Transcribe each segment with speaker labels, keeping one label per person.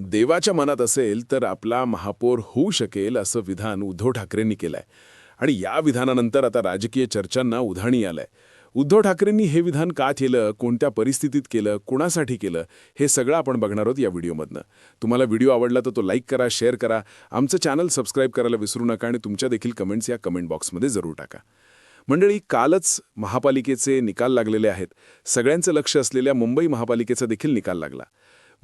Speaker 1: देवाच्या मनात असेल तर आपला महापौर होऊ शकेल असं विधान उद्धव ठाकरेंनी केलंय आणि या विधानानंतर आता राजकीय चर्चांना उधाणी आलंय. उद्धव ठाकरेंनी हे विधान का केलं, कोणत्या परिस्थितीत केलं, कोणासाठी केलं, हे सगळं आपण बघणार आहोत या व्हिडिओमधनं. तुम्हाला व्हिडिओ आवडला तर तो लाईक करा, शेअर करा, आमचं चॅनल सबस्क्राईब करायला विसरू नका आणि तुमच्या देखील कमेंट्स या कमेंट बॉक्समध्ये जरूर टाका. मंडळी, कालच महापालिकेचे निकाल लागलेले आहेत. सगळ्यांचं लक्ष असलेल्या मुंबई महापालिकेचा देखील निकाल लागला.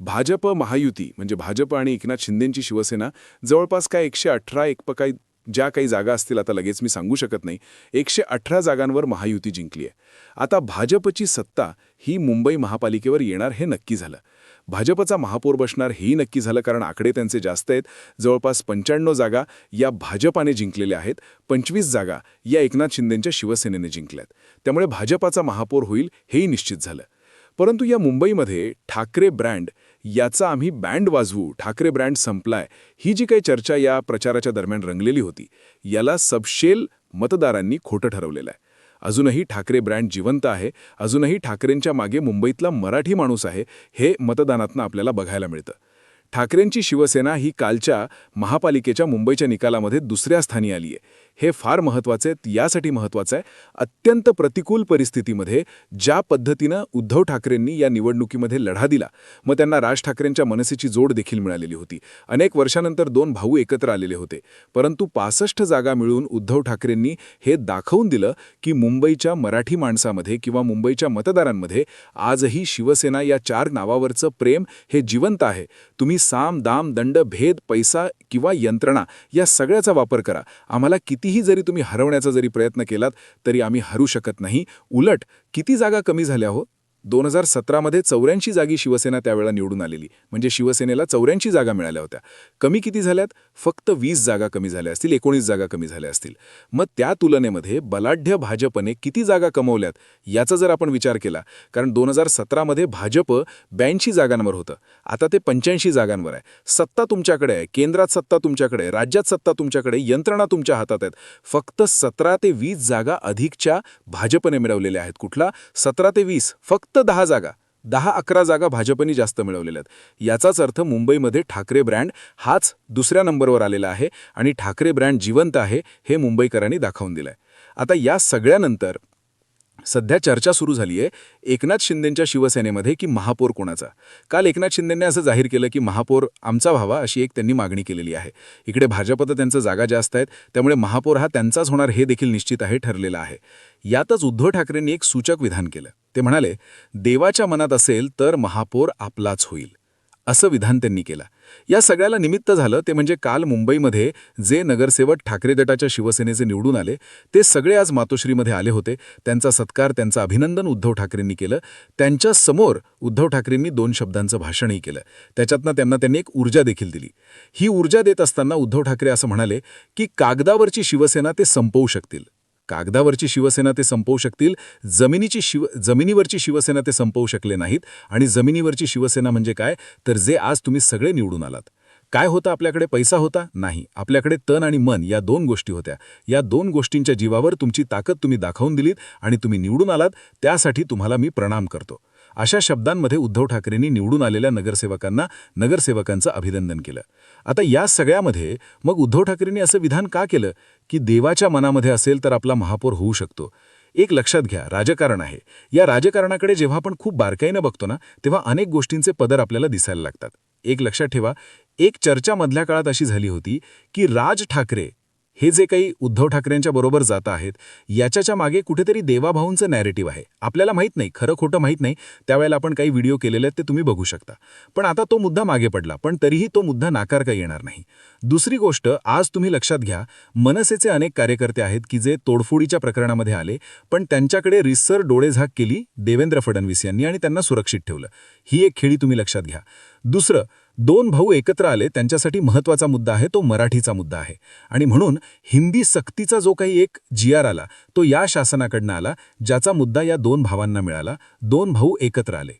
Speaker 1: भाजप महायुती म्हणजे भाजप आणि एकनाथ शिंदेंची शिवसेना जवळपास काय 118 काही ज्या काही जागा असतील आता लगेच मी सांगू शकत नाही, 118 जागांवर महायुती जिंकली आहे. आता भाजपची सत्ता ही मुंबई महापालिकेवर येणार हे नक्की झालं. भाजपचा महापौर बसणार हेही नक्की झालं, कारण आकडे त्यांचे जास्त आहेत. जवळपास 95 जागा या भाजपाने जिंकलेल्या आहेत, 25 जागा या एकनाथ शिंदेंच्या शिवसेनेने जिंकल्यात. त्यामुळे भाजपाचा महापौर होईल हेही निश्चित झालं. परंतु या मुंबईमध्ये ठाकरे ब्रँड याचा आम्ही बँड वाजवू, ठाकरे ब्रँड संपलाय, ही जी काही चर्चा या प्रचाराच्या दरम्यान रंगलेली होती, याला सबशेल मतदारांनी खोटं ठरवलेलं आहे. अजूनही ठाकरे ब्रँड जिवंत आहे, अजूनही ठाकरेंच्या मागे मुंबईतला मराठी माणूस आहे, हे मतदानातनं आपल्याला बघायला मिळतं. ठाकरेंची शिवसेना ही कालच्या महापालिकेच्या मुंबईच्या निकालामध्ये दुसऱ्या स्थानी आली आहे. हे फार महत्त्वाचं आहे. यासाठी महत्त्वाचं आहे, अत्यंत प्रतिकूल परिस्थितीमध्ये ज्या पद्धतीनं उद्धव ठाकरेंनी या निवडणुकीमध्ये लढा दिला, मग त्यांना राज ठाकरेंच्या मनसेची जोड देखील मिळालेली होती. अनेक वर्षानंतर दोन भाऊ एकत्र आलेले होते. परंतु 65 जागा मिळून उद्धव ठाकरेंनी हे दाखवून दिलं की मुंबईच्या मराठी माणसामध्ये किंवा मुंबईच्या मतदारांमध्ये आजही शिवसेना या 4 नावावरचं प्रेम हे जिवंत आहे. तुम्ही साम दाम दंड भेद पैसा किंवा यंत्रणा या सगळ्याचा वापर करा, आम्हाला कितीही जरी तुम्ही हरवण्याचा जरी प्रयत्न केलात तरी आम्ही हरू शकत नाही. उलट किती जागा कमी झाल्या हो. 2017मध्ये 84 जागी शिवसेना त्यावेळेला निवडून आलेली, म्हणजे शिवसेनेला 84 जागा मिळाल्या होत्या. कमी किती झाल्यात? फक्त 20 जागा कमी झाल्या असतील, 19 जागा कमी झाल्या असतील. मग त्या तुलनेमध्ये बलाढ्य भाजपने किती जागा कमवल्यात याचा जर आपण विचार केला, कारण 2017मध्ये भाजप 82 जागांवर होतं, आता ते 85 जागांवर आहे. सत्ता तुमच्याकडे आहे, केंद्रात सत्ता तुमच्याकडे आहे, राज्यात सत्ता तुमच्याकडे, यंत्रणा तुमच्या हातात आहेत. फक्त 17 ते 20 जागा अधिकच्या भाजपने मिळवलेल्या आहेत. कुठला 17 ते 20? फक्त 10 जागा, 10-11 जागा भाजपनी जास्त मिळवलेल्या आहेत. याचाच अर्थ मुंबईमध्ये ठाकरे ब्रँड हाच दुसऱ्या नंबरवर आलेला आहे आणि ठाकरे ब्रँड जिवंत आहे हे मुंबईकरांनी दाखवून दिलंय. आता या सगळ्यानंतर सध्या चर्चा सुरू झाली आहे एकनाथ शिंदेंच्या शिवसेनेमध्ये की महापौर कोणाचा. काल एकनाथ शिंदेंनी असं जाहीर केलं की महापौर आमचा व्हावा, अशी एक त्यांनी मागणी केलेली आहे. इकडे भाजपत त्यांचं जागा जास्त आहेत, त्यामुळे महापौर हा त्यांचाच होणार हे देखील निश्चित आहे, ठरलेलं आहे. यातच उद्धव ठाकरेंनी एक सूचक विधान केलं. ते म्हणाले, देवाच्या मनात असेल तर महापौर आपलाच होईल, असं विधान त्यांनी केलं. या सगळ्याला निमित्त झालं ते म्हणजे काल मुंबईमध्ये जे नगरसेवक ठाकरे गटाच्या शिवसेनेचे निवडून आले ते सगळे आज मातोश्रीमध्ये आले होते. त्यांचा सत्कार, त्यांचं अभिनंदन उद्धव ठाकरेंनी केलं. त्यांच्या समोर उद्धव ठाकरेंनी 2 शब्दांचं भाषणही केलं. त्याच्यातनं त्यांनी एक ऊर्जा देखील दिली. ही ऊर्जा देत असताना उद्धव ठाकरे असं म्हणाले की कागदावरची शिवसेना ते संपवू शकतील, कागदावरची शिवसेना ते संपवू शकतील, जमिनीवरची शिवसेना ते संपवू शकले नाहीत. आणि जमिनीवरची शिवसेना म्हणजे काय, तर जे आज तुम्ही सगळे निवडून आलात. काय होतं आपल्याकडे? पैसा होता? नाही. आपल्याकडे तन आणि मन या 2 गोष्टी होत्या. या 2 गोष्टींच्या जीवावर तुमची ताकद तुम्ही दाखवून दिलीत आणि तुम्ही निवडून आलात. त्यासाठी तुम्हाला मी प्रणाम करतो. अशा शब्दांमध्ये उद्धव ठाकरेंनी निवडून आलेल्या नगरसेवकांचं अभिनंदन केलं. आता या सगळ्यामध्ये मग उद्धव ठाकरेंनी असं विधान का केलं की देवाच्या मनामध्ये असेल तर आपला महापौर होऊ शकतो. एक लक्षात घ्या, राजकारण आहे. या राजकारणाकडे जेव्हा आपण खूप बारकाईनं बघतो ना, तेव्हा अनेक गोष्टींचे पदर आपल्याला दिसायला लागतात. एक लक्षात ठेवा, एक चर्चा मधल्या काळात अशी झाली होती की राज ठाकरे हे जे काही उद्धव ठाकरेंच्या बरोबर जात आहेत, याच्या मागे कुठेतरी देवाभाऊंचं नॅरेटिव्ह आहे. आपल्याला माहीत नाही, खरं खोटं माहीत नाही. त्यावेळेला आपण काही व्हिडिओ केलेले आहेत, ते तुम्ही बघू शकता. पण आता तो मुद्दा मागे पडला, पण तरीही तो मुद्दा नाकारता येणार नाही. दुसरी गोष्ट, आज तुम्ही लक्षात घ्या, मनसेचे अनेक कार्यकर्ते आहेत की जे तोडफोडीच्या प्रकरणामध्ये आले, पण त्यांच्याकडे रिसर डोळेझाक केली देवेंद्र फडणवीस यांनी आणि त्यांना सुरक्षित ठेवलं. ही एक खेळी तुम्ही लक्षात घ्या. दुसरं, 2 भाऊ एकत्र आले, त्यांच्यासाठी महत्त्वाचा मुद्दा आहे तो मराठीचा मुद्दा आहे. आणि म्हणून हिंदी सक्तीचा जो काही एक GR आला तो या शासनाकडनं आला, ज्याचा मुद्दा या 2 भावांना मिळाला. 2 भाऊ एकत्र आले.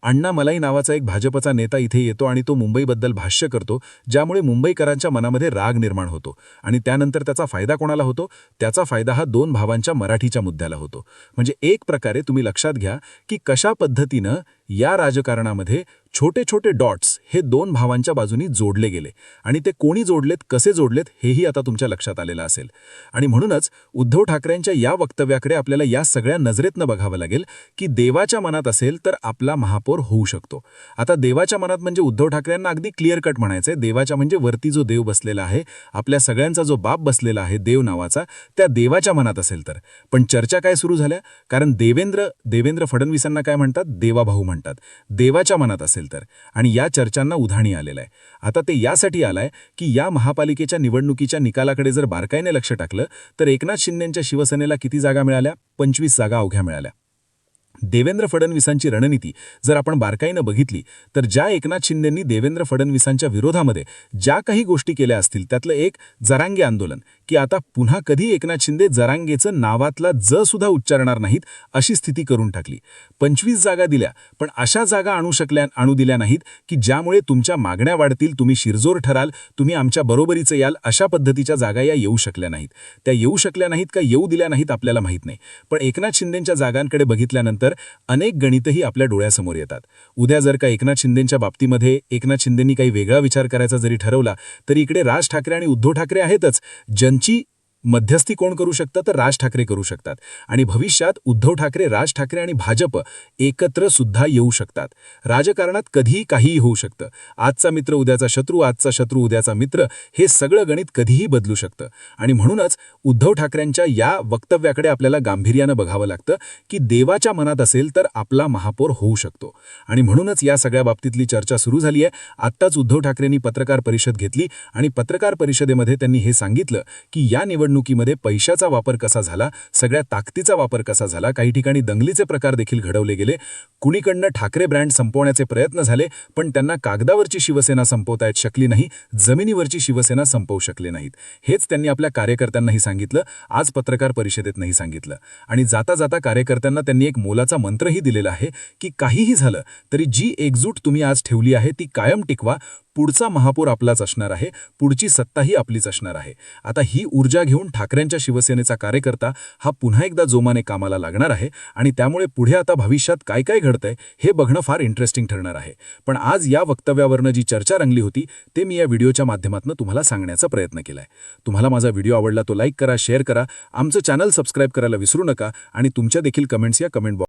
Speaker 1: अण्णा मलाई नावाचा एक भाजपचा नेता इथे येतो आणि तो मुंबईबद्दल भाष्य करतो, ज्यामुळे मुंबईकरांच्या मनामध्ये राग निर्माण होतो. आणि त्यानंतर त्याचा फायदा कोणाला होतो? त्याचा फायदा हा 2 भावांच्या मराठीच्या मुद्द्याला होतो. म्हणजे एक प्रकारे तुम्ही लक्षात घ्या की कशा पद्धतीनं या राजकारणामध्ये छोटे छोटे डॉट्स
Speaker 2: हे दोन भावांच्या बाजूनी जोडले गेले आणि ते कोणी जोडलेत, कसे जोडलेत हेही आता तुमच्या लक्षात आलेलं असेल. आणि म्हणूनच उद्धव ठाकरेंच्या या वक्तव्याकडे आपल्याला या सगळ्या नजरेतनं बघावं लागेल की देवाच्या मनात असेल तर आपला महापौर होऊ शकतो. आता देवाच्या मनात म्हणजे उद्धव ठाकरेंना अगदी क्लिअर कट म्हणायचंय. देवाच्या म्हणजे वरती जो देव बसलेला आहे, आपल्या सगळ्यांचा जो बाप बसलेला आहे देव नावाचा, त्या देवाच्या मनात असेल तर. पण चर्चा काय सुरू झाल्या, कारण देवेंद्र फडणवीसांना काय म्हणतात, देवाभाऊ म्हणतात. देवाच्या मनात असेल तर. आणि या चर्चांना उधाणी आलेलं आहे. आता ते यासाठी आलंय की या महापालिकेच्या निवडणुकीच्या निकालाकडे जर बारकाईने लक्ष टाकलं तर एकनाथ शिंदेंच्या शिवसेनेला किती जागा मिळाल्या? 25 जागा अवघ्या मिळाल्या. देवेंद्र फडणवीसांची रणनीती जर आपण बारकाईनं बघितली तर ज्या एकनाथ शिंदेंनी देवेंद्र फडणवीसांच्या विरोधामध्ये ज्या काही गोष्टी केल्या असतील त्यातलं एक जरांगे आंदोलन, की आता पुन्हा कधी एकनाथ शिंदे जरांगेचं नावातला ज सुद्धा उच्चारणार नाहीत अशी स्थिती करून टाकली. 25 जागा दिल्या, पण अशा जागा आणू दिल्या नाहीत की ज्यामुळे तुमच्या मागण्या वाढतील, तुम्ही शिरजोर ठराल, तुम्ही आमच्या बरोबरीचं याल, अशा पद्धतीच्या जागा या येऊ शकल्या नाहीत. त्या येऊ शकल्या नाहीत का येऊ दिल्या नाहीत आपल्याला माहीत नाही, पण एकनाथ शिंदेंच्या जागांकडे बघितल्यानंतर अनेक गणितही आपल्या डोळ्यासमोर येतात. उद्या जर का एकनाथ शिंदेंच्या बाबतीमध्ये एकनाथ शिंदेंनी काही वेगळा विचार करायचा जरी ठरवला तरी इकडे राज ठाकरे आणि उद्धव ठाकरे आहेतच, ज्यांची मध्यस्थी कोण करू शकतं तर राज ठाकरे करू शकतात. आणि भविष्यात उद्धव ठाकरे, राज ठाकरे आणि भाजप एकत्र सुद्धा येऊ शकतात. राजकारणात कधीही काहीही होऊ शकतं. आजचा मित्र उद्याचा शत्रू, आजचा शत्रू उद्याचा मित्र, हे सगळं गणित कधीही बदलू शकतं. आणि म्हणूनच उद्धव ठाकरेंच्या या वक्तव्याकडे आपल्याला गांभीर्यानं बघावं लागतं की देवाच्या मनात असेल तर आपला महापौर होऊ शकतो. आणि म्हणूनच या सगळ्या बाबतीतली चर्चा सुरू झाली आहे. आत्ताच उद्धव ठाकरेंनी पत्रकार परिषद घेतली आणि पत्रकार परिषदेमध्ये त्यांनी हे सांगितलं की या निवडणुकीमध्ये पैशाचा वापर कसा झाला, सगळ्या ताकदीचा वापर कसा झाला, काही ठिकाणी दंगलीचे प्रकार देखील घडवले गेले. कुणीकडनं ठाकरे ब्रँड संपवण्याचे प्रयत्न झाले, पण त्यांना कागदावरची शिवसेना संपवता येत शकली नाही, जमिनीवरची शिवसेना संपवू शकले नाहीत. हेच त्यांनी आपल्या कार्यकर्त्यांनाही सांगितलं, आज पत्रकार परिषदेतही सांगितलं. आणि जाता जाता कार्यकर्त्यांना त्यांनी एक मोलाचा मंत्रही दिलेला आहे की काहीही झालं तरी जी एकजूट तुम्ही आज ठेवली आहे ती कायम टिकवा. पुढचा महापौर आपलाच असणार आहे, पुढची सत्ताही आपलीच असणार आहे. आता ही ऊर्जा घेऊन ठाकरेंच्या शिवसेनेचा कार्यकर्ता हा पुन्हा एकदा जोमाने कामाला लागणार आहे. आणि त्यामुळे पुढे आता भविष्यात काय काय घडतंय हे बघणं फार इंटरेस्टिंग ठरणार आहे. पण आज या वक्तव्यावरनं जी चर्चा रंगली होती ते मी या व्हिडिओच्या माध्यमातून तुम्हाला सांगण्याचा प्रयत्न केलाय. तुम्हाला माझा व्हिडिओ आवडला तो लाईक करा, शेअर करा, आमचं चॅनल सबस्क्राईब करायला विसरू नका आणि तुमच्या देखील कमेंट्स या कमेंट